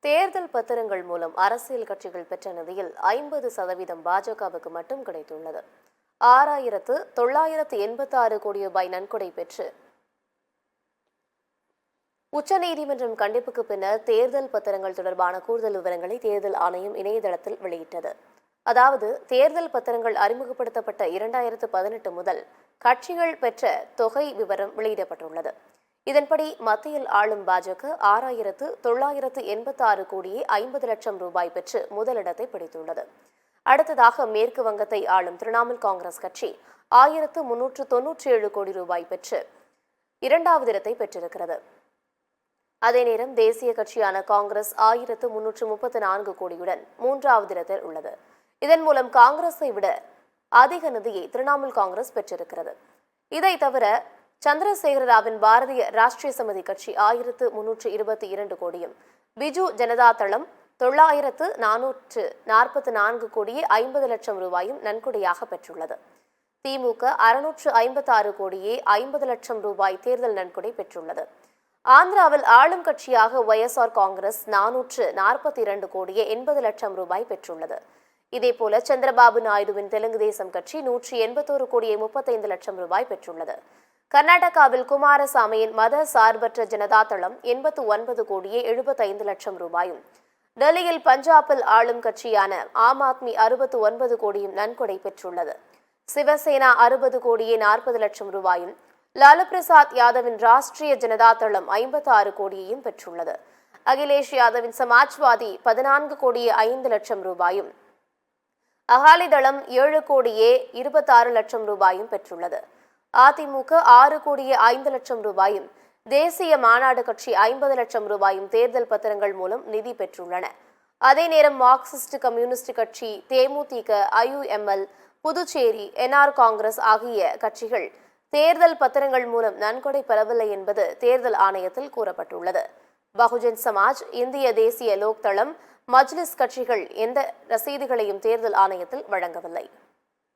தேர்தல் பத்திரங்கள் மூலம் அரசியல் கட்சிகள் பெற்ற நிதியில் 50% பாஜகவுக்கு மட்டும் கிடைத்துள்ளது. 6,986 கோடி ரூபாய் நன்கொடை பெற்று உச்சநீதிமன்றம் கண்டிப்புக்கு பின்னர் தேர்தல் பத்திரங்கள் தொடர்பான கூடுதல் விவரங்களை தேர்தல் ஆணையம் இணையதளத்தில் வெளியிட்டது. அதாவது, தேர்தல் பத்திரங்கள் அறிமுகப்படுத்தப்பட்ட 2018 முதல் கட்சிகள் பெற்ற தொகை விவரம் வெளியிடப்பட்டுள்ளது. இதன்படி மத்தியில் ஆளும் பாஜக 6,986 கோடியே 50 லட்சம் ரூபாய் பெற்று முதலிடத்தை பிடித்துள்ளது. அடுத்ததாக மேற்கு வங்கத்தை ஆளும் திரிணாமுல் காங்கிரஸ் கட்சி 1,397 கோடி ரூபாய் பெற்று இரண்டாவது இடத்தை பெற்றிருக்கிறது. அதே நேரம் தேசிய கட்சியான காங்கிரஸ் 1,334 கோடியுடன் மூன்றாவது இடத்தில் உள்ளது. இதன் மூலம் காங்கிரஸை விட அதிக நிதியை திரிணாமுல் காங்கிரஸ் பெற்றிருக்கிறது. இதை தவிர சந்திரசேகர ராவின் பாரதிய ராஷ்டிரிய சமிதி கட்சி 1,322 கோடியும், பிஜு ஜனதா தளம் 9,444 கோடியே 50 லட்சம் ரூபாயும் நன்கொடையாக பெற்றுள்ளது. திமுக 656 கோடியே 50 லட்சம் ரூபாய் தேர்தல் நன்கொடை பெற்றுள்ளது. ஆந்திராவில் ஆளும் கட்சியாக ஒய்எஸ்ஆர் காங்கிரஸ் 442 கோடியே 80 லட்சம் ரூபாய் பெற்றுள்ளது. இதேபோல சந்திரபாபு நாயுடுவின் தெலுங்கு தேசம் கட்சி 181 கோடியே 35 லட்சம் ரூபாய் பெற்றுள்ளது. கர்நாடகாவில் குமாரசாமியின் மத சார்பற்ற ஜனதா தளம் 89 கோடியே 75 லட்சம் ரூபாயும், டெல்லியில் பஞ்சாபில் ஆளும் கட்சியான ஆம் ஆத்மி 69 கோடியும் நன்கொடை பெற்றுள்ளது. சிவசேனா 60 கோடியே 40 லட்சம் ரூபாயும், லாலு பிரசாத் யாதவின் ராஷ்டிரிய ஜனதா தளம் 56 கோடியையும் பெற்றுள்ளது. அகிலேஷ் யாதவின் சமாஜ்வாதி 14 கோடியே 5 லட்சம் ரூபாயும், அகாலிதளம் 7 கோடியே 26 லட்சம் ரூபாயும் பெற்றுள்ளது. அதிமுக 6 கோடியே 5 லட்சம் ரூபாயும், தேசிய மாநாடு கட்சி 50 லட்சம் ரூபாயும் தேர்தல் பத்திரங்கள் மூலம் நிதி பெற்றுள்ளன. அதே நேரம் மார்க்சிஸ்ட் கம்யூனிஸ்ட் கட்சி, தேமுதிக, ஐயுஎம்எல், புதுச்சேரி, என்ஆர் காங்கிரஸ் ஆகிய கட்சிகள் தேர்தல் பத்திரங்கள் மூலம் நன்கொடை பெறவில்லை என்பது தேர்தல் ஆணையத்தில் கூறப்பட்டுள்ளது. பகுஜன் சமாஜ், இந்திய தேசிய லோக் தளம், மஜ்லிஸ் கட்சிகள் எந்த ரசீதுகளையும் தேர்தல் ஆணையத்தில் வழங்கவில்லை.